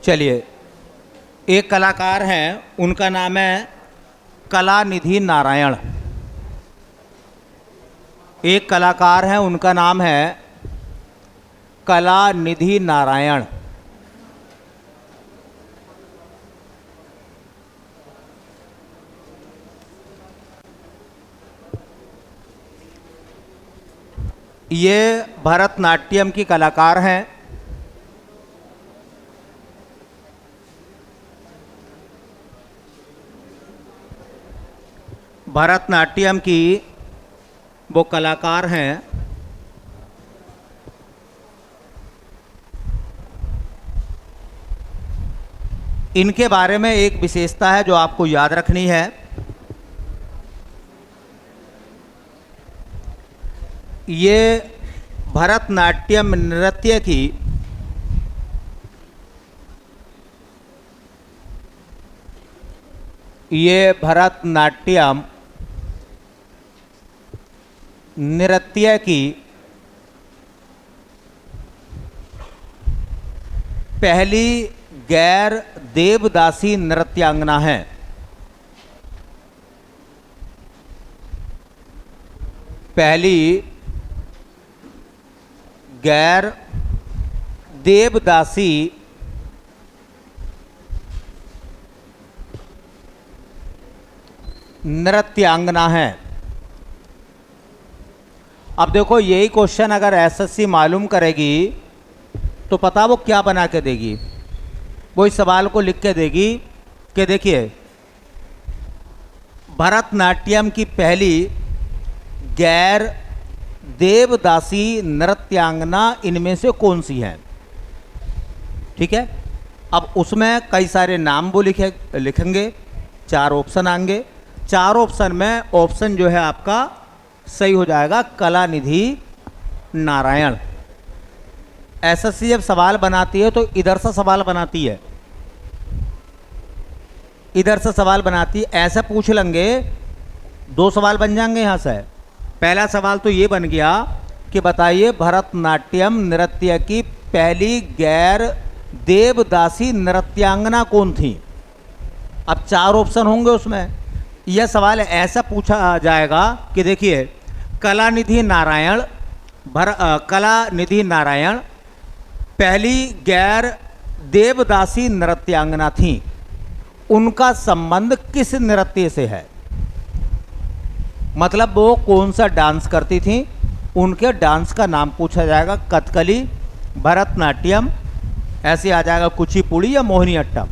चलिए, एक कलाकार हैं, उनका नाम है कलानिधि नारायण। एक कलाकार हैं, उनका नाम है कलानिधि नारायण। ये भरतनाट्यम की कलाकार हैं। भरतनाट्यम की वो कलाकार हैं। इनके बारे में एक विशेषता है जो आपको याद रखनी है। ये भरतनाट्यम नृत्य की पहली गैर देवदासी नृत्यांगना है। पहली गैर देवदासी नृत्यांगना है। अब देखो, यही क्वेश्चन अगर एसएससी मालूम करेगी तो पता वो क्या बना के देगी। वो इस सवाल को लिख के देगी कि देखिए, भरतनाट्यम की पहली गैर देवदासी नृत्यांगना इनमें से कौन सी है। ठीक है, अब उसमें कई सारे नाम वो लिखेंगे, 4 ऑप्शन आएंगे। 4 ऑप्शन में ऑप्शन जो है आपका सही हो जाएगा कलानिधि नारायण। एसएससी जब सवाल बनाती है तो इधर से सवाल बनाती है, इधर से सवाल बनाती है। ऐसे पूछ लेंगे, 2 सवाल बन जाएंगे यहाँ से। पहला सवाल तो ये बन गया कि बताइए भरतनाट्यम नृत्य की पहली गैर देवदासी नृत्यांगना कौन थी। अब 4 ऑप्शन होंगे उसमें। यह सवाल ऐसा पूछा जाएगा कि देखिए, कलानिधि नारायण पहली गैर देवदासी नृत्यांगना थी, उनका संबंध किस नृत्य से है। मतलब वो कौन सा डांस करती थी, उनके डांस का नाम पूछा जाएगा। कथकली, भरतनाट्यम, ऐसे आ जाएगा कुचिपुड़ी या मोहिनीअट्टम।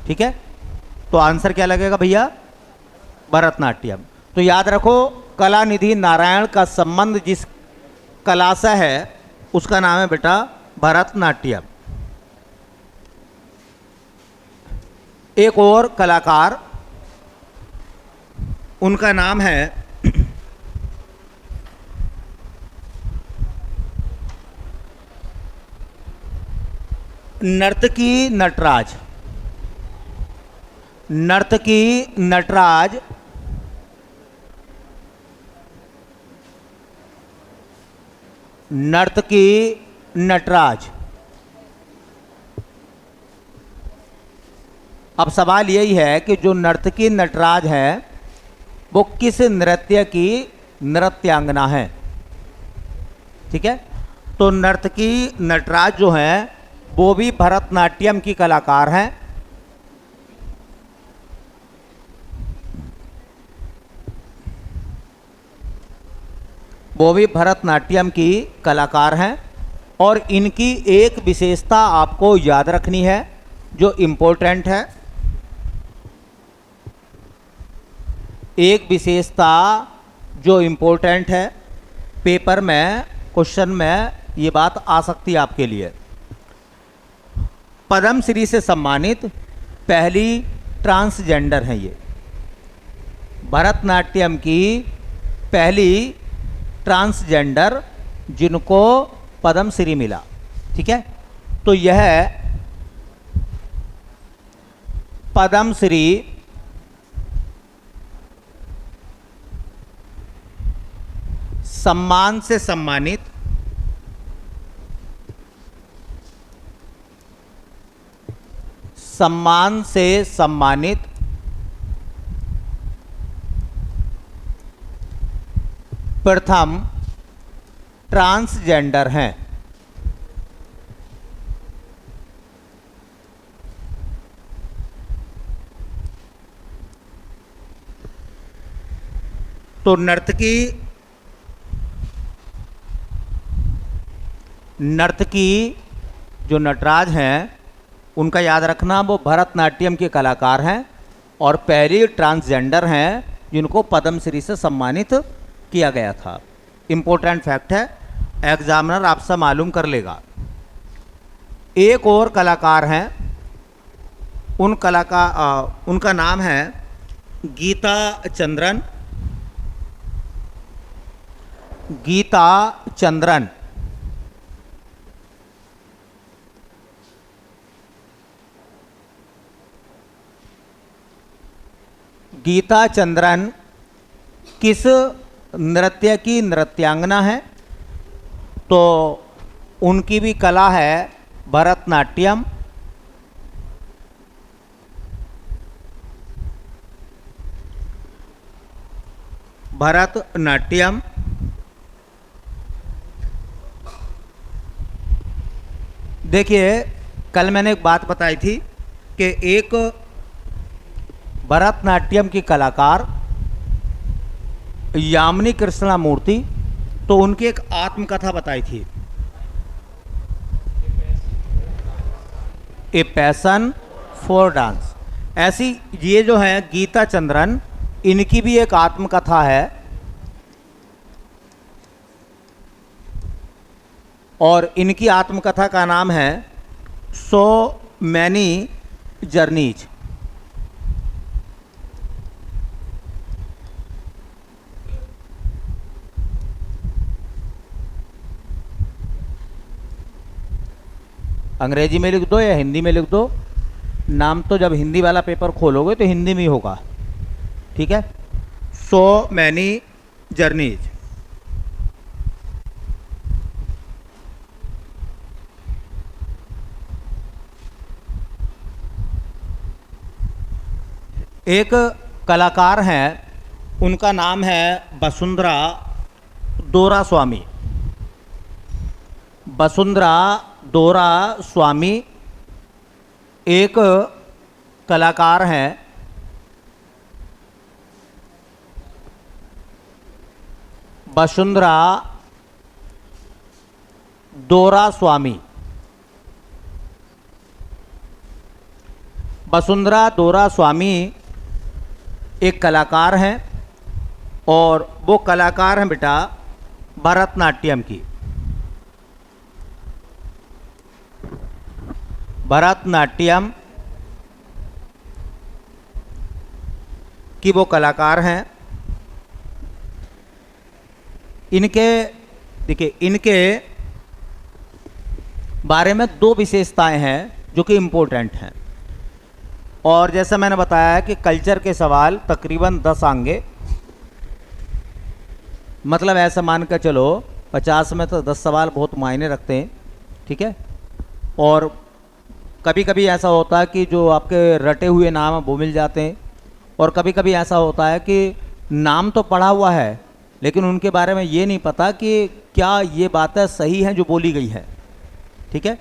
ठीक है, तो आंसर क्या लगेगा भैया, भरतनाट्यम। तो याद रखो, कलानिधि नारायण का संबंध जिस कला से है उसका नाम है बेटा भरतनाट्यम। एक और कलाकार, उनका नाम है नर्तकी नटराज। नर्तकी नटराज नर्तकी नटराज। अब सवाल यही है कि जो नर्तकी नटराज है वो किस नृत्य की नृत्यांगना है। ठीक है, तो नर्तकी नटराज जो है वो भी भरतनाट्यम की कलाकार हैं। वो भी भरतनाट्यम की कलाकार हैं और इनकी एक विशेषता आपको याद रखनी है जो इम्पोर्टेंट है। एक विशेषता जो इम्पोर्टेंट है, पेपर में क्वेश्चन में ये बात आ सकती है आपके लिए। पद्मश्री से सम्मानित पहली ट्रांसजेंडर हैं ये। भरतनाट्यम की पहली ट्रांसजेंडर जिनको पद्मश्री मिला। ठीक है, तो यह पद्मश्री सम्मान से सम्मानित सम्मान से सम्मानित प्रथम ट्रांसजेंडर हैं। तो नर्तकी जो नटराज हैं उनका याद रखना, वो भरतनाट्यम के कलाकार हैं और पहली ट्रांसजेंडर हैं जिनको पद्मश्री से सम्मानित किया गया था। इम्पोर्टेंट फैक्ट है, एग्जामिनर आपसे मालूम कर लेगा। एक और कलाकार हैं, उनका नाम है गीता चंद्रन। गीता चंद्रन गीता चंद्रन किस नृत्य की नृत्यांगना है? तो उनकी भी कला है भरतनाट्यम। भरतनाट्यम देखिए, कल मैंने एक बात बताई थी कि एक भरतनाट्यम की कलाकार यामिनी कृष्णमूर्ति, तो उनकी एक आत्मकथा बताई थी, ए पैशन फॉर डांस। ऐसी ये जो है गीता चंद्रन, इनकी भी एक आत्मकथा है और इनकी आत्मकथा का नाम है सो मैनी जर्नीज। अंग्रेजी में लिख दो या हिंदी में लिख दो, नाम तो जब हिंदी वाला पेपर खोलोगे तो हिंदी में ही होगा, ठीक है। So many journeys. एक कलाकार हैं, उनका नाम है वसुंधरा दोरास्वामी। वसुंधरा दोरास्वामी एक कलाकार हैं, वसुंधरा दोरास्वामी। वसुंधरा दोरास्वामी एक कलाकार हैं और वो कलाकार हैं बेटा भरतनाट्यम की। भरतनाट्यम की वो कलाकार हैं। इनके देखिए, इनके बारे में दो विशेषताएं हैं जो कि इम्पोर्टेंट हैं। और जैसा मैंने बताया है कि कल्चर के सवाल तकरीबन 10 आएंगे, मतलब ऐसा मान कर चलो 50 में तो 10 सवाल बहुत मायने रखते हैं, ठीक है। और कभी कभी ऐसा होता है कि जो आपके रटे हुए नाम हैं वो मिल जाते हैं, और कभी कभी ऐसा होता है कि नाम तो पढ़ा हुआ है लेकिन उनके बारे में ये नहीं पता कि क्या ये बातें सही हैं जो बोली गई है, ठीक है।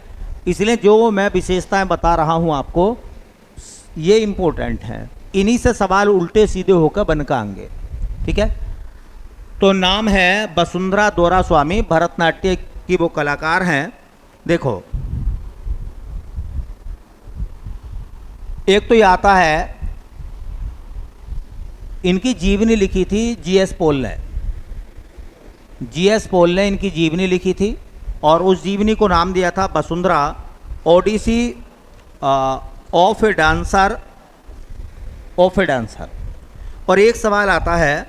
इसलिए जो मैं विशेषताएं बता रहा हूँ आपको, ये इम्पोर्टेंट हैं, इन्हीं से सवाल उल्टे सीधे होकर बनकर आएंगे, ठीक है। तो नाम है वसुंधरा दोरास्वामी, भरतनाट्यम की वो कलाकार हैं। देखो, एक तो ये आता है, इनकी जीवनी लिखी थी जीएस पॉल ने। जीएस पॉल ने इनकी जीवनी लिखी थी और उस जीवनी को नाम दिया था Vasundhara odyssey of a dancer. और एक सवाल आता है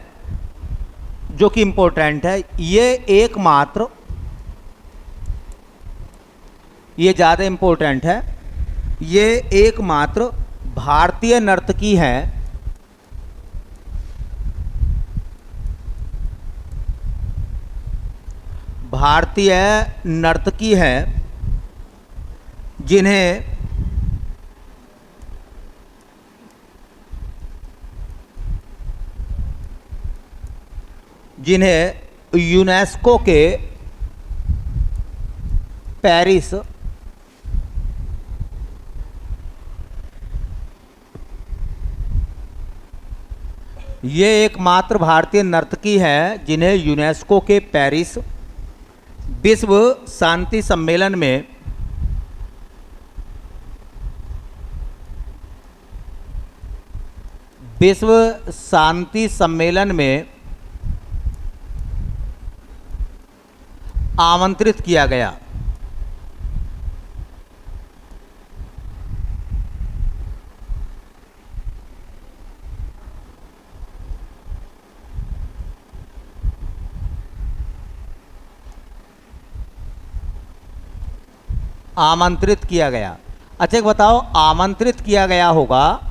जो कि इम्पोर्टेंट है, ये ज़्यादा इम्पोर्टेंट है, ये एकमात्र भारतीय नर्तकी हैं जिन्हें जिन्हें यूनेस्को के पेरिस ये एकमात्र भारतीय नर्तकी हैं जिन्हें यूनेस्को के पेरिस विश्व शांति सम्मेलन में आमंत्रित किया गया। आमंत्रित किया गया। अच्छा एक बताओ, आमंत्रित किया गया होगा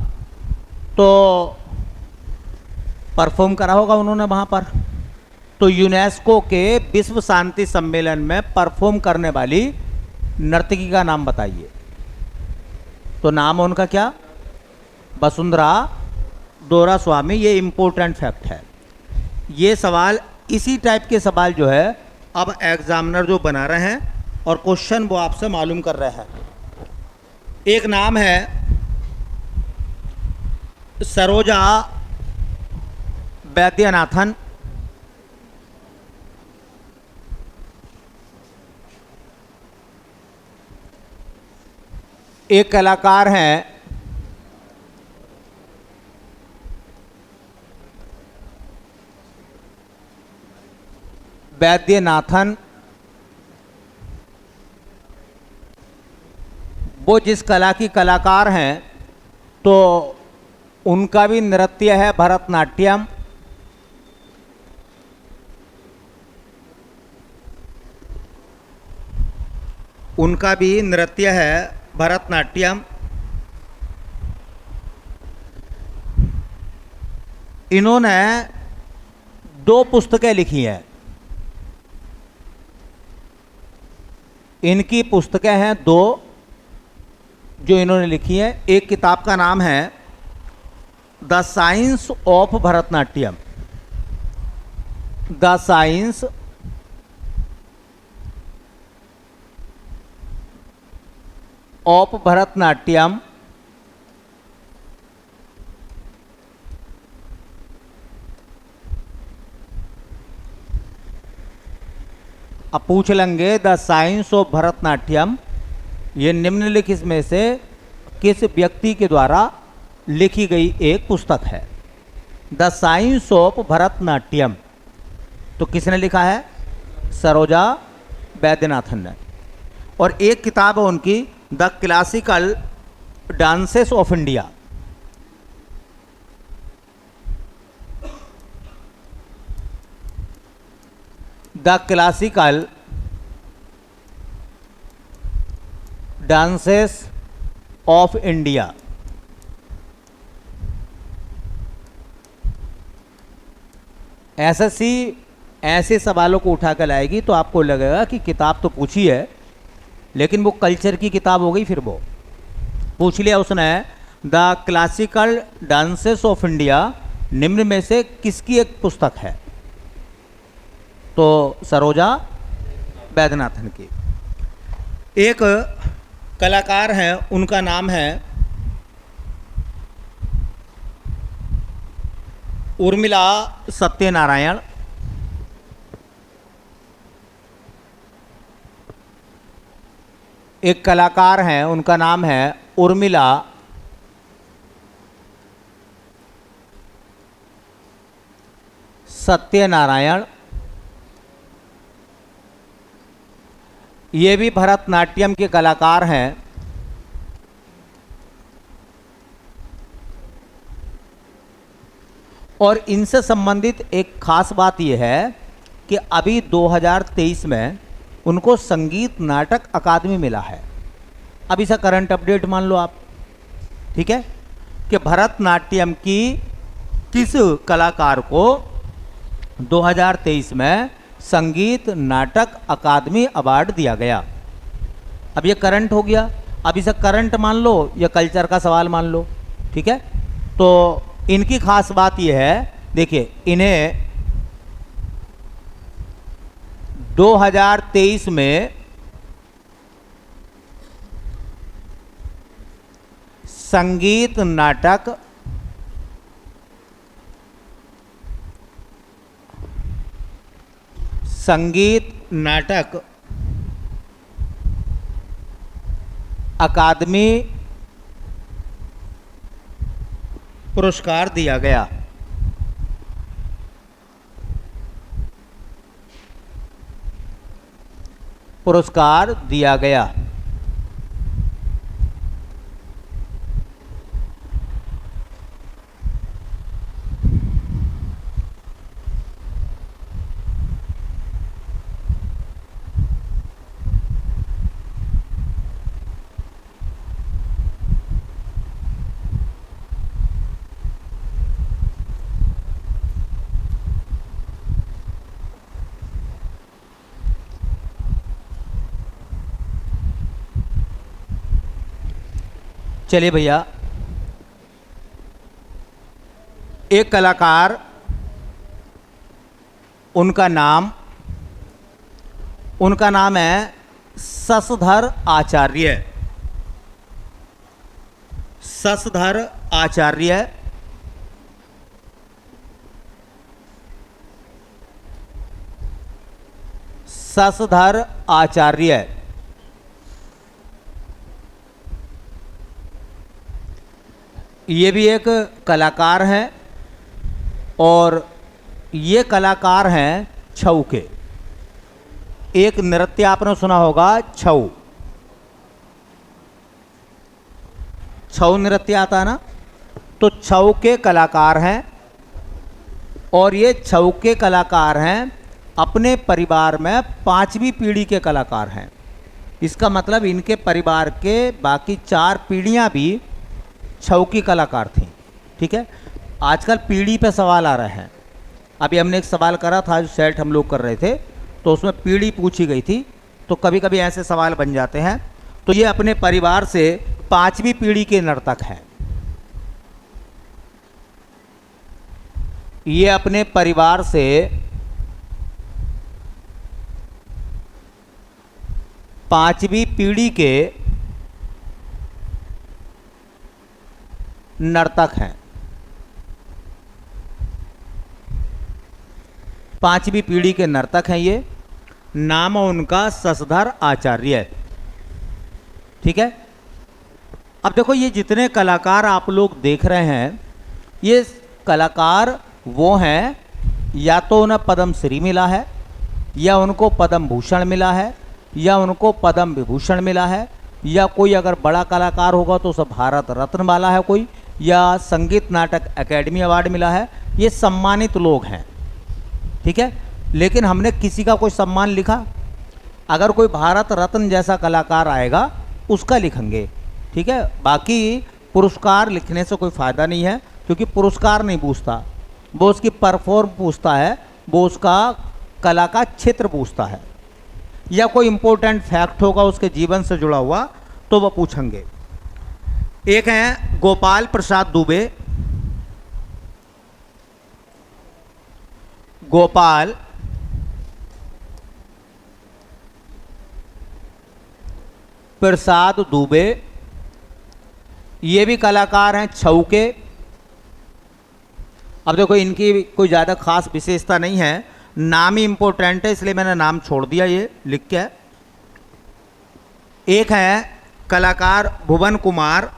तो परफॉर्म करा होगा उन्होंने वहाँ पर। तो यूनेस्को के विश्व शांति सम्मेलन में परफॉर्म करने वाली नर्तकी का नाम बताइए। तो नाम उनका क्या? वसुंधरा दोरास्वामी। ये इम्पोर्टेंट फैक्ट है। ये सवाल, इसी टाइप के सवाल जो है अब एग्जामिनर जो बना रहे हैं और क्वेश्चन वो आपसे मालूम कर रहे हैं। एक नाम है सरोजा वैद्यनाथन। एक कलाकार हैं वैद्यनाथन। वो जिस कला की कलाकार हैं तो उनका भी नृत्य है भरतनाट्यम। उनका भी नृत्य है भरतनाट्यम। इन्होंने 2 पुस्तकें लिखी हैं। इनकी पुस्तकें हैं 2 जो इन्होंने लिखी है। एक किताब का नाम है the science of Bharatanatyam. The science of Bharatanatyam. अब पूछ लेंगे द साइंस ऑफ भरतनाट्यम ये निम्नलिखित में से किस व्यक्ति के द्वारा लिखी गई एक पुस्तक है? द साइंस ऑफ भरतनाट्यम तो किसने लिखा है? सरोजा वैद्यनाथन ने। और एक किताब है उनकी the classical dances of India. The classical dances of India. SSC ऐसे सवालों को उठा कर लाएगी तो आपको लगेगा कि किताब तो पूछी है लेकिन वो कल्चर की किताब हो गई। फिर वो पूछ लिया उसने the classical dances of India निम्न में से किसकी एक पुस्तक है? तो सरोजा वैद्यनाथन की। एक कलाकार हैं उनका नाम है उर्मिला सत्यनारायण। एक कलाकार हैं उनका नाम है उर्मिला सत्यनारायण। ये भी भरतनाट्यम के कलाकार हैं। और इनसे संबंधित एक खास बात यह है कि अभी 2023 में उनको संगीत नाटक अकादमी मिला है। अब इसे करंट अपडेट मान लो आप, ठीक है, कि भरतनाट्यम की किस कलाकार को 2023 में संगीत नाटक अकादमी अवार्ड दिया गया। अब ये करंट हो गया। अब इसे करंट मान लो या कल्चर का सवाल मान लो, ठीक है। तो इनकी खास बात यह है, देखिए इन्हें 2023 में संगीत नाटक अकादमी पुरस्कार दिया गया। चलिए भैया, एक कलाकार, उनका नाम है शशधर आचार्य। शशधर आचार्य ये भी एक कलाकार हैं, और ये कलाकार हैं छऊ के। एक नृत्य आपने सुना होगा, छऊ नृत्य आता है ना, तो छऊ के कलाकार हैं। और ये छऊ के कलाकार हैं, अपने परिवार में 5वीं पीढ़ी के कलाकार हैं। इसका मतलब इनके परिवार के बाकी 4 पीढ़ियां भी छऊ की कलाकार थी। ठीक है, आजकल पीढ़ी पे सवाल आ रहे हैं। अभी हमने एक सवाल करा था जो सेट हम लोग कर रहे थे, तो उसमें पीढ़ी पूछी गई थी, तो कभी कभी ऐसे सवाल बन जाते हैं। तो ये अपने परिवार से 5वीं पीढ़ी के नर्तक हैं। ये अपने परिवार से 5वीं पीढ़ी के नर्तक हैं। 5वीं पीढ़ी के नर्तक हैं ये। नाम उनका शशधर आचार्य। ठीक है, अब देखो ये जितने कलाकार आप लोग देख रहे हैं, ये कलाकार वो हैं, या तो उन्हें पद्मश्री मिला है, या उनको पद्म भूषण मिला है, या उनको पद्म विभूषण मिला है, या कोई अगर बड़ा कलाकार होगा तो उसे भारत रत्न वाला है कोई, या संगीत नाटक एकेडमी अवार्ड मिला है। ये सम्मानित लोग हैं। ठीक है, लेकिन हमने किसी का कोई सम्मान लिखा? अगर कोई भारत रत्न जैसा कलाकार आएगा उसका लिखेंगे। ठीक है, बाकी पुरस्कार लिखने से कोई फ़ायदा नहीं है, क्योंकि पुरस्कार नहीं पूछता, वो उसकी परफॉर्म पूछता है, वो उसका कला का क्षेत्र पूछता है, या कोई इम्पोर्टेंट फैक्ट होगा उसके जीवन से जुड़ा हुआ तो वह पूछेंगे। एक हैं गोपाल प्रसाद दुबे। गोपाल प्रसाद दुबे, ये भी कलाकार हैं छऊ के। अब देखो इनकी कोई ज़्यादा खास विशेषता नहीं है, नाम ही इम्पोर्टेंट है, इसलिए मैंने नाम छोड़ दिया ये लिख के। एक है कलाकार भुवन कुमार।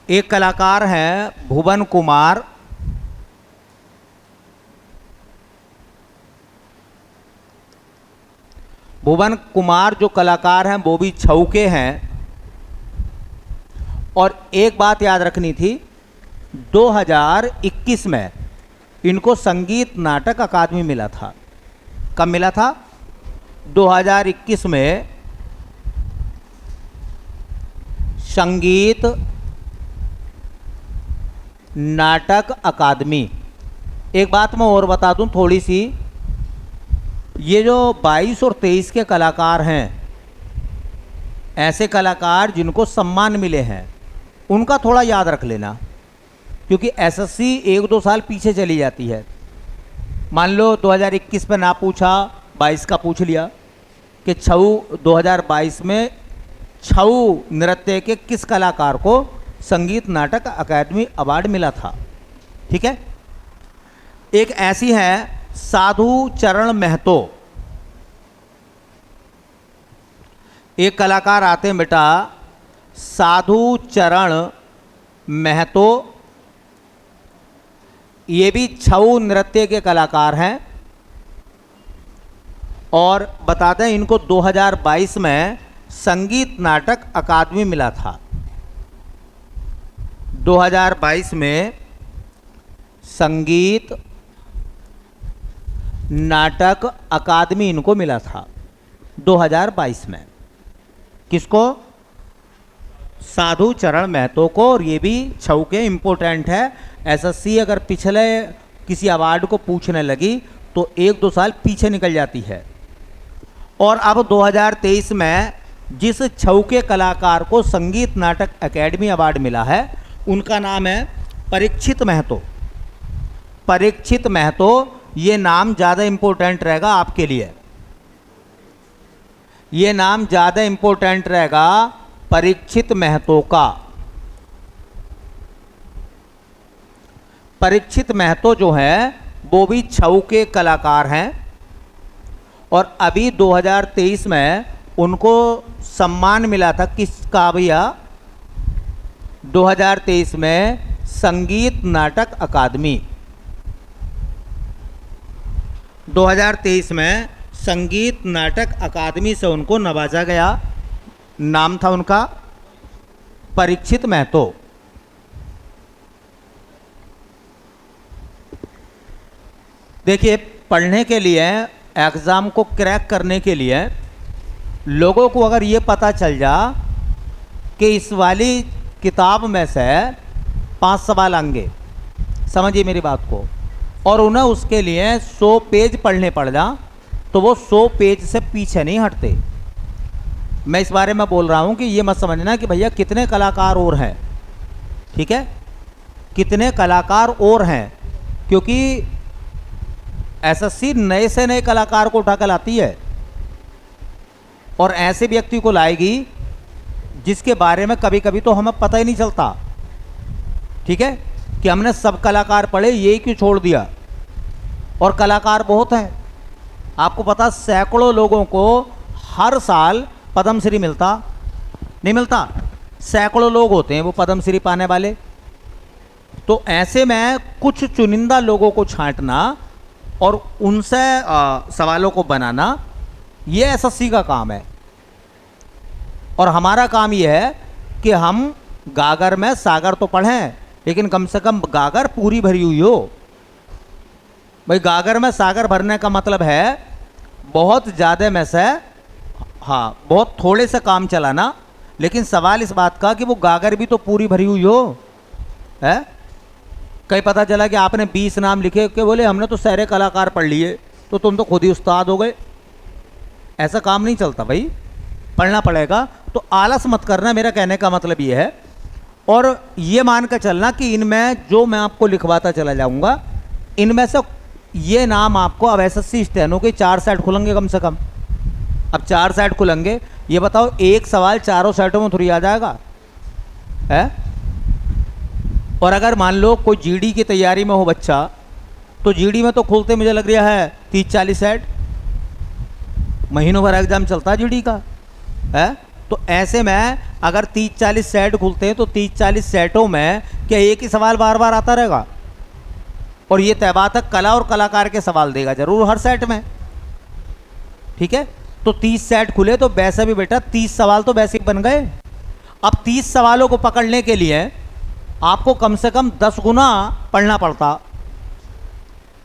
एक कलाकार हैं भुवन कुमार। भुवन कुमार जो कलाकार हैं वो भी छऊ के हैं। और एक बात याद रखनी थी, 2021 में इनको संगीत नाटक अकादमी मिला था। कब मिला था? 2021 में संगीत नाटक अकादमी। एक बात मैं और बता दूं थोड़ी सी, ये जो 22 और 23 के कलाकार हैं, ऐसे कलाकार जिनको सम्मान मिले हैं, उनका थोड़ा याद रख लेना, क्योंकि एसएससी 1-2 साल पीछे चली जाती है। मान लो 2021 में ना पूछा, 22 का पूछ लिया कि छऊ 2022 में छऊ नृत्य के किस कलाकार को संगीत नाटक अकादमी अवार्ड मिला था। ठीक है। एक ऐसी है साधु चरण महतो। एक कलाकार आते हैं बेटा साधु चरण महतो, ये भी छऊ नृत्य के कलाकार हैं और बताते हैं इनको 2022 में संगीत नाटक अकादमी मिला था। 2022 में संगीत नाटक अकादमी इनको मिला था 2022 में। किसको? साधु चरण महतो को। और ये भी छऊ के इम्पोर्टेंट है। एसएससी अगर पिछले किसी अवार्ड को पूछने लगी तो 1-2 साल पीछे निकल जाती है। और अब 2023 में जिस छऊ के कलाकार को संगीत नाटक अकादमी अवार्ड मिला है उनका नाम है परीक्षित महतो। परीक्षित महतो, ये नाम ज़्यादा इम्पोर्टेंट रहेगा आपके लिए। ये नाम ज़्यादा इम्पोर्टेंट रहेगा परीक्षित महतो का। परीक्षित महतो जो है वो भी छऊ के कलाकार हैं और अभी 2023 में उनको सम्मान मिला था किसका भैया? 2023 में संगीत नाटक अकादमी। 2023 में संगीत नाटक अकादमी से उनको नवाजा गया। नाम था उनका परीक्षित महतो। देखिए, पढ़ने के लिए, एग्ज़ाम को क्रैक करने के लिए लोगों को अगर ये पता चल जा कि इस वाली किताब में से 5 सवाल आएंगे, समझिए मेरी बात को, और उन्हें उसके लिए 100 पेज पढ़ने पड़ जा, तो वो 100 पेज से पीछे नहीं हटते। मैं इस बारे में बोल रहा हूँ कि ये मत समझना कि भैया कितने कलाकार और हैं। ठीक है, कितने कलाकार और हैं, क्योंकि एसएससी नए से नए कलाकार को उठा कर लाती है और ऐसे व्यक्ति को लाएगी जिसके बारे में कभी कभी तो हमें पता ही नहीं चलता। ठीक है, कि हमने सब कलाकार पढ़े, ये क्यों छोड़ दिया। और कलाकार बहुत हैं। आपको पता, सैकड़ों लोगों को हर साल पद्मश्री मिलता नहीं मिलता। सैकड़ों लोग होते हैं वो पद्मश्री पाने वाले। तो ऐसे में कुछ चुनिंदा लोगों को छांटना और उनसे सवालों को बनाना, ये एसएससी का काम है। और हमारा काम ये है कि हम गागर में सागर तो पढ़ें, लेकिन कम से कम गागर पूरी भरी हुई हो। भाई, गागर में सागर भरने का मतलब है बहुत ज़्यादा में से, हाँ, बहुत थोड़े से काम चलाना, लेकिन सवाल इस बात का कि वो गागर भी तो पूरी भरी हुई हो। है, कहीं पता चला कि आपने 20 नाम लिखे कि बोले हमने तो सारे कलाकार पढ़ लिए, तो तुम तो खुद ही उस्ताद हो गए। ऐसा काम नहीं चलता भाई, पढ़ना पड़ेगा। तो आलस मत करना, मेरा कहने का मतलब ये है। और ये मान कर चलना कि इनमें जो मैं आपको लिखवाता चला जाऊंगा, इनमें से ये नाम आपको, अब एसएससी स्टेनो के 4 सेट खुलेंगे कम से कम। अब 4 सेट खुलेंगे, ये बताओ एक सवाल चारों सेटों में थोड़ी आ जाएगा है। और अगर मान लो कोई जीडी की तैयारी में हो बच्चा, तो जीडी में तो खुलते मुझे लग रहा है 30-40 सेट, महीनों भर एग्जाम चलता है जीडी का है। तो ऐसे में अगर 30-40 सेट खुलते हैं तो 30-40 सेटों में क्या एक ही सवाल बार बार आता रहेगा? और ये तय बात है, कला और कलाकार के सवाल देगा जरूर हर सेट में। ठीक है, तो 30 सेट खुले तो वैसे भी बेटा 30 सवाल तो वैसे ही बन गए। अब 30 सवालों को पकड़ने के लिए आपको कम से कम 10 गुना पढ़ना पड़ता।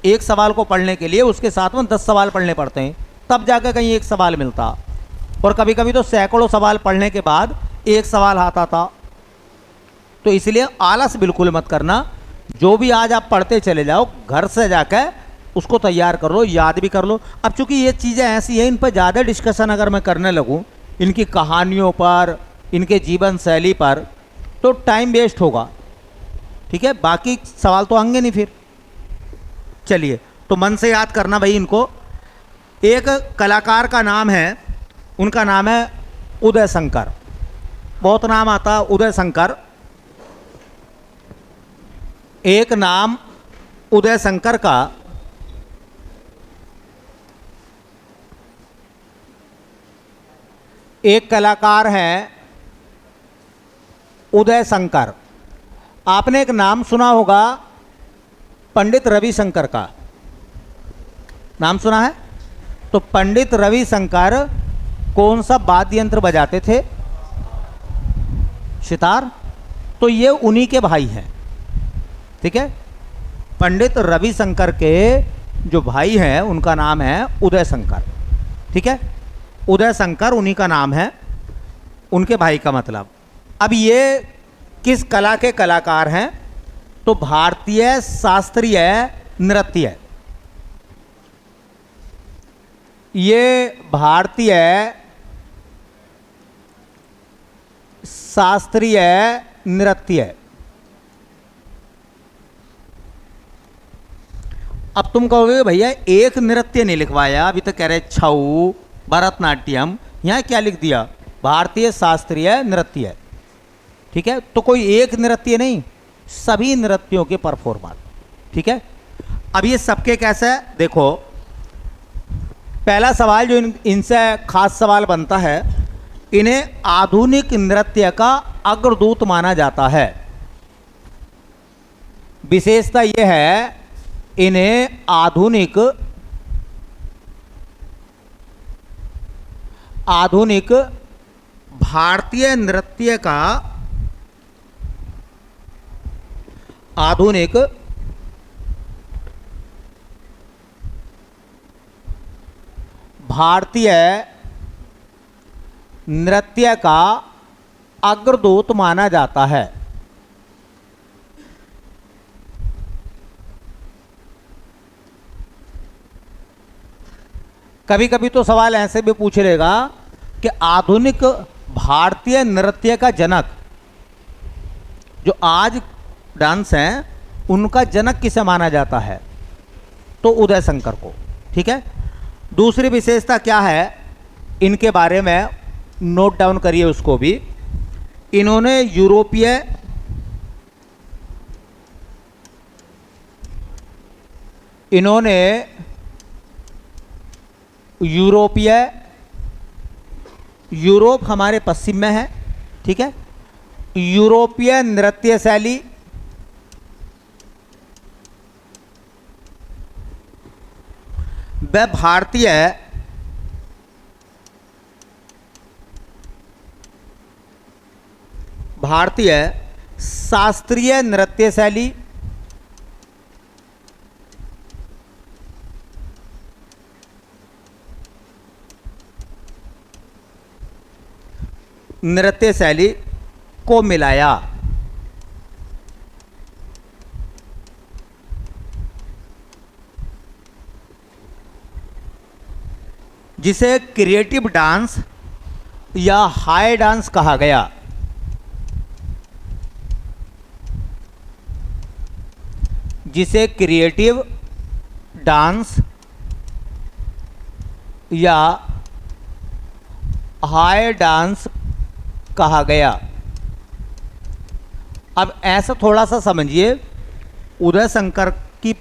एक सवाल को पढ़ने के लिए उसके साथ में 10 सवाल पढ़ने पड़ते हैं, तब जाकर कहीं एक सवाल मिलता। और कभी कभी तो सैकड़ों सवाल पढ़ने के बाद एक सवाल आता था। तो इसलिए आलस बिल्कुल मत करना। जो भी आज आप पढ़ते चले जाओ, घर से जाकर उसको तैयार कर लो, याद भी कर लो। अब चूंकि ये चीज़ें ऐसी हैं, इन पर ज़्यादा डिस्कशन अगर मैं करने लगूं, इनकी कहानियों पर, इनके जीवन शैली पर, तो टाइम वेस्ट होगा। ठीक है, बाकी सवाल तो आएंगे नहीं फिर। चलिए, तो मन से याद करना भाई इनको। एक कलाकार का नाम है, उनका नाम है उदय शंकर। बहुत नाम आता उदय शंकर। एक नाम उदय शंकर का, एक कलाकार हैं उदय शंकर। आपने एक नाम सुना होगा पंडित रविशंकर का, नाम सुना है? तो पंडित रविशंकर कौन सा वाद्य यंत्र बजाते थे? सितार। तो ये उन्हीं के भाई हैं, ठीक है। पंडित रविशंकर के जो भाई हैं उनका नाम है उदय शंकर, ठीक है। उदय शंकर उन्हीं का नाम है, उनके भाई का मतलब। अब ये किस कला के कलाकार हैं? तो भारतीय शास्त्रीय नृत्य। ये भारतीय शास्त्रीय नृत्य। अब तुम कहोगे भैया एक नृत्य नहीं लिखवाया, अभी तक कह रहे छऊ, भरतनाट्यम, यहाँ क्या लिख दिया? भारतीय शास्त्रीय नृत्य, ठीक है। तो कोई एक नृत्य नहीं, सभी नृत्यों के परफॉर्मर, ठीक है। अब ये सबके कैसे है देखो। पहला सवाल जो इनसे खास सवाल बनता है, इन्हें आधुनिक नृत्य का अग्रदूत माना जाता है। विशेषता यह है इन्हें आधुनिक भारतीय नृत्य का आधुनिक भारतीय नृत्य का अग्रदूत माना जाता है। कभी कभी तो सवाल ऐसे भी पूछ लेगा कि आधुनिक भारतीय नृत्य का जनक, जो आज डांस हैं उनका जनक किसे माना जाता है? तो उदय शंकर को, ठीक है। दूसरी विशेषता क्या है इनके बारे में, नोट डाउन करिए उसको भी। इन्होंने यूरोप हमारे पश्चिम में है, ठीक है। यूरोपीय नृत्य शैली व भारतीय शास्त्रीय नृत्य शैली को मिलाया। जिसे क्रिएटिव डांस या हाई डांस कहा गया। जिसे क्रिएटिव डांस या हाई डांस कहा गया। अब ऐसा थोड़ा सा समझिए, उदय शंकर की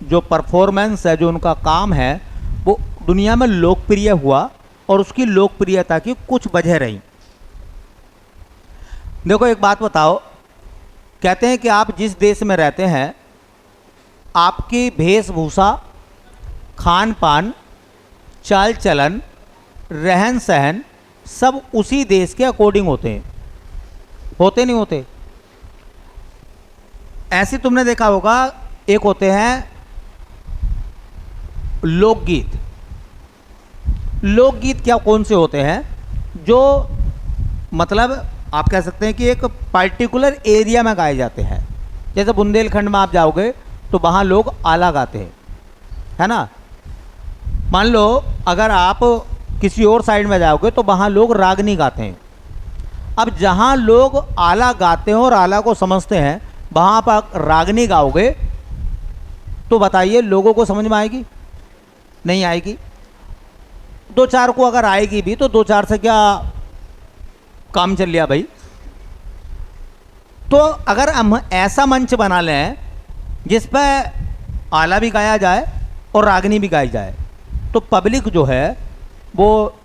जो परफॉर्मेंस है, जो उनका काम है, वो दुनिया में लोकप्रिय हुआ और उसकी लोकप्रियता की कुछ वजह रही। देखो एक बात बताओ, कहते हैं कि आप जिस देश में रहते हैं, आपकी वेशभूषा, खान पान, चाल चलन, रहन सहन सब उसी देश के अकॉर्डिंग होते हैं, होते नहीं होते? ऐसे तुमने देखा होगा, एक होते हैं लोकगीत। लोकगीत क्या कौन से होते हैं? जो मतलब आप कह सकते हैं कि एक पर्टिकुलर एरिया में गाए जाते हैं। जैसे बुंदेलखंड में आप जाओगे तो वहाँ लोग आला गाते हैं, है ना। मान लो अगर आप किसी और साइड में जाओगे तो वहाँ लोग रागनी गाते हैं। अब जहाँ लोग आला गाते हैं और आला को समझते हैं, वहाँ पर रागनी गाओगे तो बताइए लोगों को समझ में आएगी? नहीं आएगी। दो चार को अगर आएगी भी तो दो चार से क्या काम चल लिया भाई। तो अगर हम ऐसा मंच बना लें जिस पर आला भी गाया जाए और रागनी भी गाई जाए, तो पब्लिक जो है वो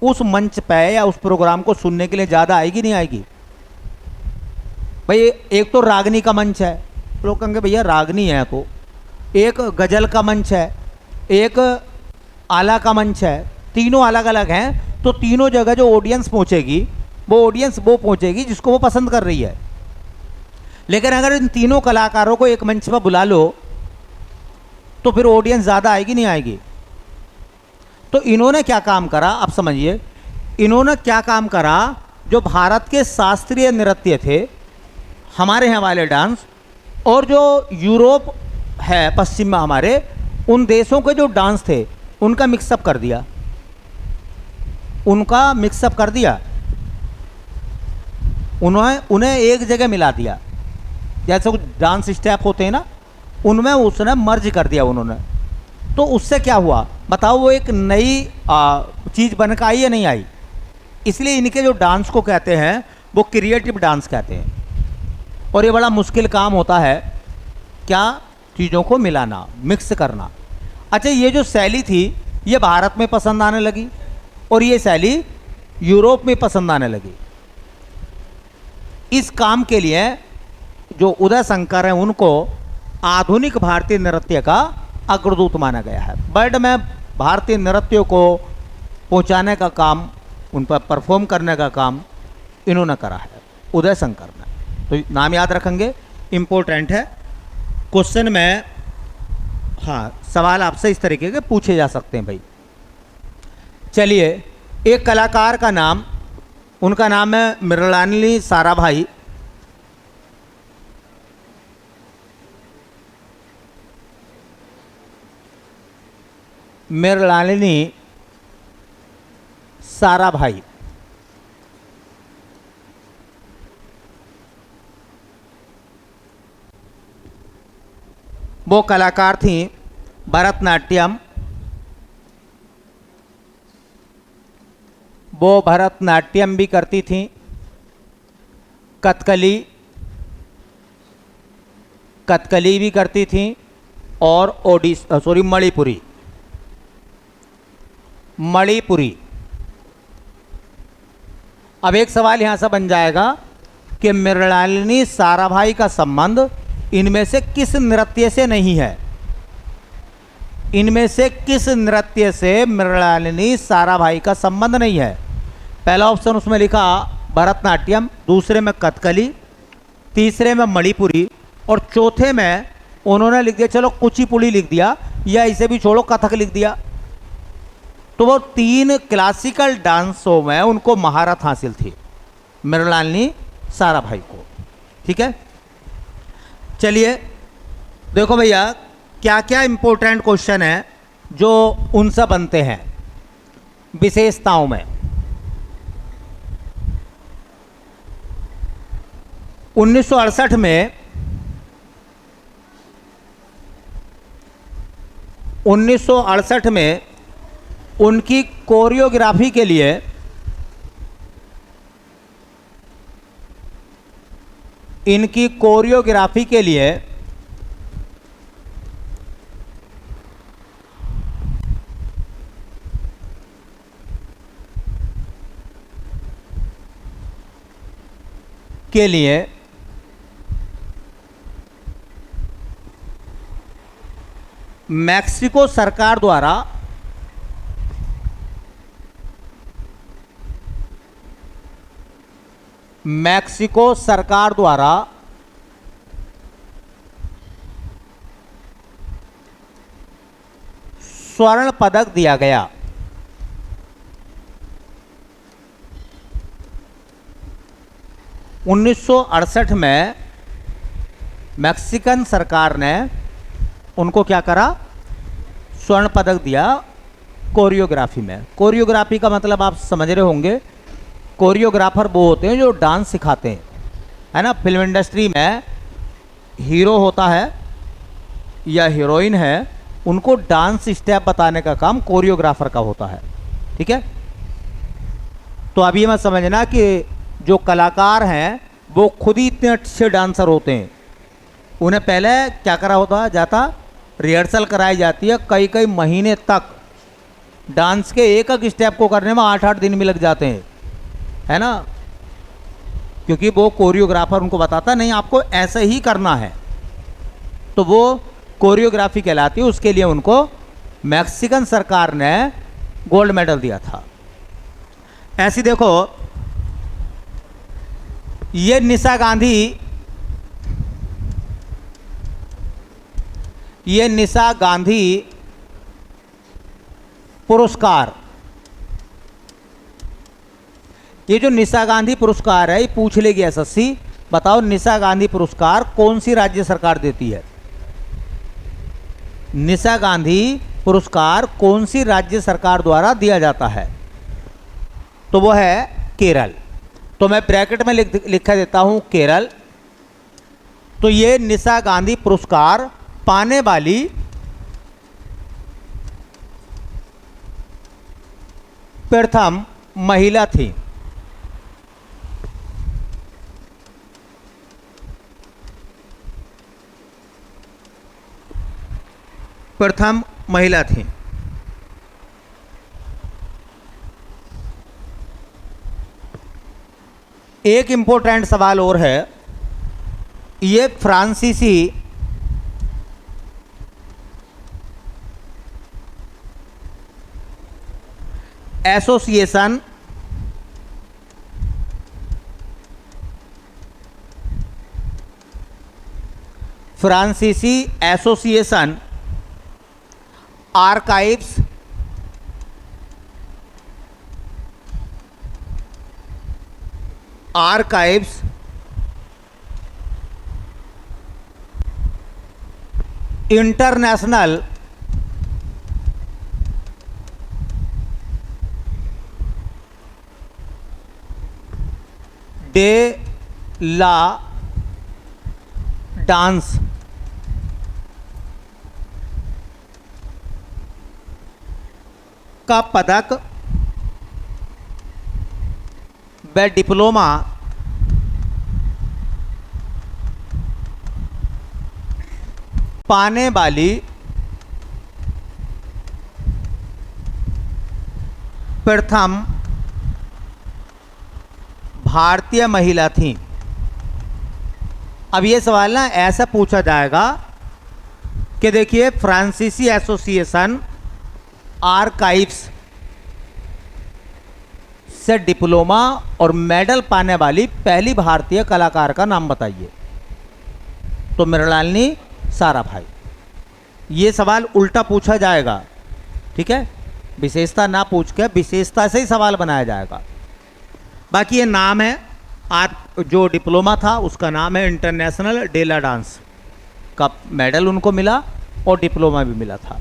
उस मंच पे या उस प्रोग्राम को सुनने के लिए ज़्यादा आएगी नहीं आएगी? भाई एक तो रागनी का मंच है, लोग कहेंगे भैया रागनी है, तो एक गज़ल का मंच है, एक आला का मंच है, तीनों अलग अलग हैं। तो तीनों जगह जो ऑडियंस पहुंचेगी वो ऑडियंस वो पहुंचेगी जिसको वो पसंद कर रही है। लेकिन अगर इन तीनों कलाकारों को एक मंच पर बुला लो तो फिर ऑडियंस ज़्यादा आएगी नहीं आएगी? तो इन्होंने क्या काम करा, आप समझिए, इन्होंने क्या काम करा, जो भारत के शास्त्रीय नृत्य थे, हमारे यहाँ वाले डांस, और जो यूरोप है पश्चिम में हमारे, उन देशों के जो डांस थे उनका मिक्सअप कर दिया, उनका मिक्सअप कर दिया, उन्हें एक जगह मिला दिया। जैसे कुछ डांस स्टेप होते हैं ना, उनमें उसने मर्ज कर दिया उन्होंने। तो उससे क्या हुआ बताओ, वो एक नई चीज़ बनकर आई या नहीं आई? इसलिए इनके जो डांस को कहते हैं वो क्रिएटिव डांस कहते हैं। और ये बड़ा मुश्किल काम होता है, क्या चीज़ों को मिलाना, मिक्स करना। अच्छा, ये जो शैली थी ये भारत में पसंद आने लगी और ये शैली यूरोप में पसंद आने लगी। इस काम के लिए जो उदय शंकर हैं उनको आधुनिक भारतीय नृत्य का अग्रदूत माना गया है। वर्ल्ड में भारतीय नृत्यों को पहुंचाने का काम, उन पर परफॉर्म करने का काम इन्होंने करा है, उदय शंकर ने। तो नाम याद रखेंगे, इम्पोर्टेंट है। क्वेश्चन में हाँ सवाल आपसे इस तरीके के पूछे जा सकते हैं भाई। चलिए, एक कलाकार का नाम, उनका नाम है मृणालिनी साराभाई। मृणालिनी साराभाई, वो कलाकार थी भरतनाट्यम, वो भरतनाट्यम भी करती थी, कथकली भी करती थी, और मणिपुरी। अब एक सवाल यहां से बन जाएगा कि मृणालिनी साराभाई का संबंध इनमें से किस नृत्य से नहीं है? इनमें से किस नृत्य से मृणालिनी साराभाई का संबंध नहीं है? पहला ऑप्शन उसमें लिखा भरतनाट्यम, दूसरे में कथकली, तीसरे में मणिपुरी, और चौथे में उन्होंने लिख दिया, चलो कुचिपुड़ी लिख दिया, या इसे भी छोड़ो कथक लिख दिया। तो वो तीन क्लासिकल डांसों में उनको महारत हासिल थी मृणालिनी साराभाई को। ठीक है, चलिए देखो भैया, क्या क्या इंपॉर्टेंट क्वेश्चन है जो उनसे बनते हैं विशेषताओं में। 1968 में 1968 में उनकी कोरियोग्राफी के लिए मैक्सिको सरकार द्वारा स्वर्ण पदक दिया गया। 1968 में मैक्सिकन सरकार ने उनको क्या करा, स्वर्ण पदक दिया कोरियोग्राफी में। कोरियोग्राफी का मतलब आप समझ रहे होंगे, कोरियोग्राफर वो होते हैं जो डांस सिखाते हैं, है ना। फिल्म इंडस्ट्री में हीरो होता है, या हीरोइन है, उनको डांस स्टेप बताने का काम कोरियोग्राफर का होता है। ठीक है, तो अब ये मत समझना कि जो कलाकार हैं वो खुद ही इतने अच्छे डांसर होते हैं। उन्हें पहले क्या करा होता जाता, रिहर्सल कराई जाती है, कई कई महीने तक डांस के एक एक स्टेप को करने में 8-8 दिन भी लग जाते हैं, है ना, क्योंकि वो कोरियोग्राफर उनको बताता नहीं आपको ऐसे ही करना है, तो वो कोरियोग्राफी कहलाती है। उसके लिए उनको मैक्सिकन सरकार ने गोल्ड मेडल दिया था। ऐसी देखो, ये निशा गांधी पुरस्कार, ये जो निशा गांधी पुरस्कार है, ये पूछ लेगी एसएससी, बताओ निशा गांधी पुरस्कार कौन सी राज्य सरकार देती है? निशा गांधी पुरस्कार कौन सी राज्य सरकार द्वारा दिया जाता है? तो वो है केरल। तो मैं ब्रैकेट में लिखा देता हूं केरल। तो ये निशा गांधी पुरस्कार पाने वाली प्रथम महिला थी। प्रथम महिला थी। एक इंपॉर्टेंट सवाल और है, ये फ्रांसीसी association archives international de la dance का पदक व डिप्लोमा पाने वाली प्रथम भारतीय महिला थी। अब ये सवाल ना ऐसा पूछा जाएगा कि देखिए, फ्रांसीसी एसोसिएशन आर्काइव्स से डिप्लोमा और मेडल पाने वाली पहली भारतीय कलाकार का नाम बताइए। तो मृणालिनी साराभाई। ये सवाल उल्टा पूछा जाएगा, ठीक है, विशेषता ना पूछ के विशेषता से ही सवाल बनाया जाएगा। बाकी ये नाम है, जो डिप्लोमा था उसका नाम है इंटरनेशनल डे ला डांस का मेडल उनको मिला और डिप्लोमा भी मिला था।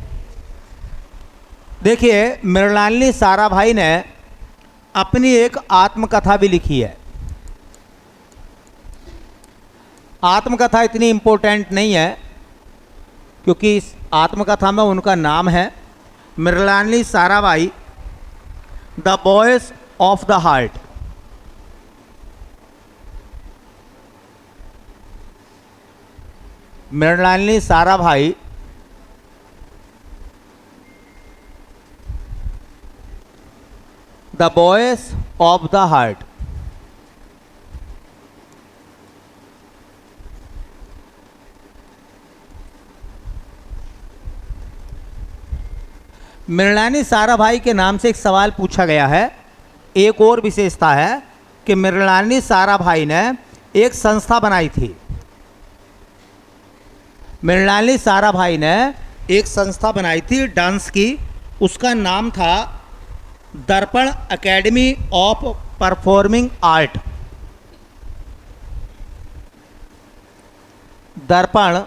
देखिए, मृणालिनी साराभाई ने अपनी एक आत्मकथा भी लिखी है। आत्मकथा इतनी इम्पोर्टेंट नहीं है क्योंकि इस आत्मकथा में उनका नाम है Mrinalini Sarabhai the voice of the heart. Mrinalini Sarabhai the voice of the heart. Mrinalini Sarabhai के नाम से एक सवाल पूछा गया है। एक और विशेषता है कि मृणालिनी साराभाई ने एक संस्था बनाई थी। मृणालिनी साराभाई ने एक संस्था बनाई थी डांस की, उसका नाम था दर्पण एकेडमी ऑफ परफॉर्मिंग आर्ट। दर्पण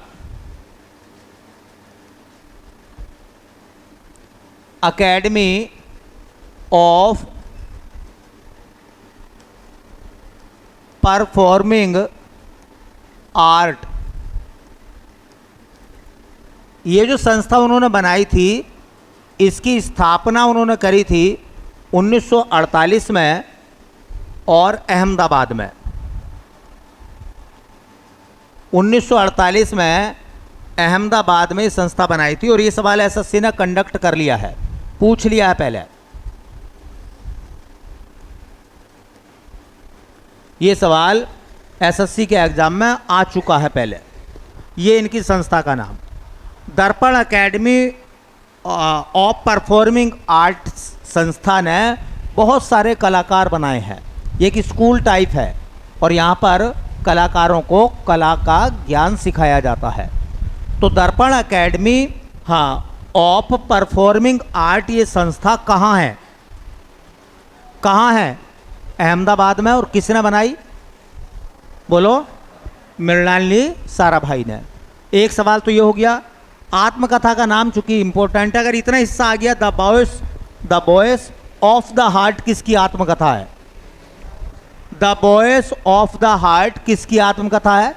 एकेडमी ऑफ परफॉर्मिंग आर्ट। ये जो संस्था उन्होंने बनाई थी, इसकी स्थापना उन्होंने करी थी 1948 में और अहमदाबाद में। 1948 में अहमदाबाद में संस्था बनाई थी और ये सवाल एसएससी ने कंडक्ट कर लिया है, पूछ लिया है पहले। ये सवाल एसएससी के एग्जाम में आ चुका है पहले। ये इनकी संस्था का नाम दर्पण एकेडमी ऑफ परफॉर्मिंग आर्ट्स संस्था ने बहुत सारे कलाकार बनाए हैं। ये एक स्कूल टाइप है और यहाँ पर कलाकारों को कला का ज्ञान सिखाया जाता है। तो दर्पण एकेडमी ऑफ परफॉर्मिंग आर्ट ये संस्था कहाँ है? कहाँ है? अहमदाबाद में। और किसने बनाई? बोलो। मृणालिनी साराभाई ने। एक सवाल तो ये हो गया। आत्मकथा का नाम चूंकि इंपॉर्टेंट है, अगर इतना हिस्सा आ गया, the voice of the heart किसकी आत्मकथा है? The voice of the heart किसकी आत्मकथा है?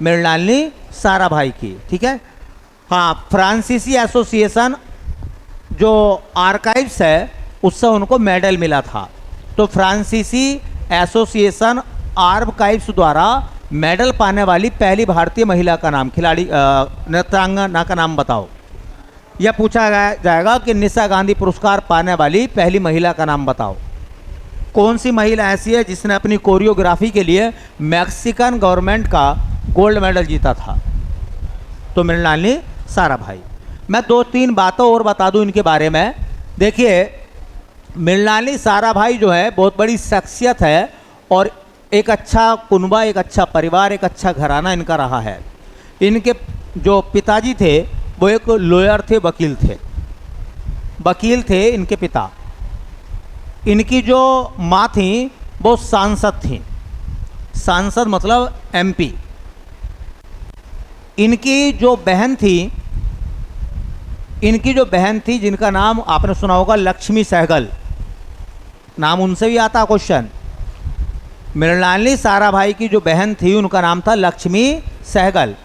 मृणालिनी साराभाई की। ठीक है। हाँ, फ्रांसीसी एसोसिएशन जो आर्काइव्स है उससे उनको मेडल मिला था। तो फ्रांसीसी एसोसिएशन आर्काइव्स द्वारा मेडल पाने वाली पहली भारतीय महिला का नाम, खिलाड़ी नृत्यांगना का नाम बताओ। यह पूछा जाएगा कि निशा गांधी पुरस्कार पाने वाली पहली महिला का नाम बताओ। कौन सी महिला ऐसी है जिसने अपनी कोरियोग्राफी के लिए मैक्सिकन गवर्नमेंट का गोल्ड मेडल जीता था? तो मृणालिनी साराभाई। मैं 2-3 बातों और बता दूं इनके बारे में। देखिए, मृणालिनी साराभाई जो है बहुत बड़ी शख्सियत है और एक अच्छा कुनबा, एक अच्छा परिवार, एक अच्छा घराना इनका रहा है। इनके जो पिताजी थे वो एक लॉयर थे, वकील थे इनके पिता। इनकी जो माँ थी वो सांसद थी। सांसद मतलब एमपी। इनकी जो बहन थी जिनका नाम आपने सुना होगा, लक्ष्मी सहगल। नाम उनसे भी आता क्वेश्चन। मृणालिनी साराभाई की जो बहन थी उनका नाम था लक्ष्मी सहगल।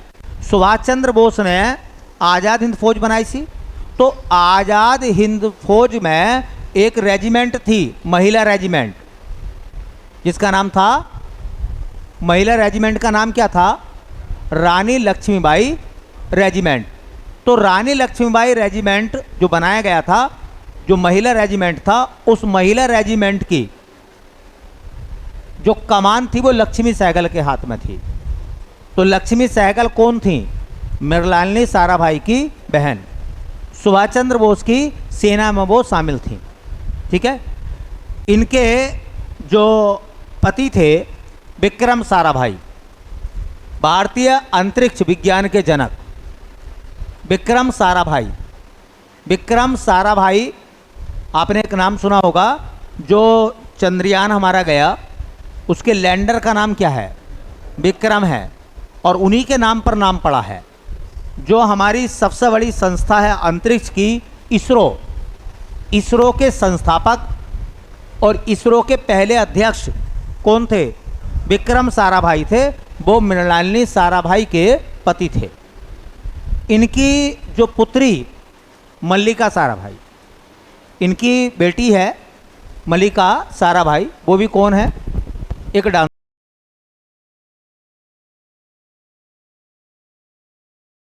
सुभाष चंद्र बोस ने आज़ाद हिंद फौज बनाई थी। तो आज़ाद हिंद फौज में एक रेजिमेंट थी, महिला रेजिमेंट, जिसका नाम था, महिला रेजिमेंट का नाम क्या था? रानी लक्ष्मीबाई रेजिमेंट। तो रानी लक्ष्मीबाई रेजिमेंट जो बनाया गया था, जो महिला रेजिमेंट था, उस महिला रेजिमेंट की जो कमान थी वो लक्ष्मी सहगल के हाथ में थी। तो लक्ष्मी सहगल कौन थी? मृणालिनी साराभाई की बहन। सुभाष चंद्र बोस की सेना में वो शामिल थी। ठीक है। इनके जो पति थे विक्रम साराभाई, भारतीय अंतरिक्ष विज्ञान के जनक विक्रम साराभाई। आपने एक नाम सुना होगा, जो चंद्रयान हमारा गया उसके लैंडर का नाम क्या है? विक्रम है। और उन्हीं के नाम पर नाम पड़ा है। जो हमारी सबसे बड़ी संस्था है अंतरिक्ष की, इसरो के संस्थापक और इसरो के पहले अध्यक्ष कौन थे? विक्रम साराभाई थे। वो मृणालिनी साराभाई के पति थे। इनकी जो पुत्री मल्लिका साराभाई, इनकी बेटी है मल्लिका साराभाई, वो भी कौन है? एक डांसर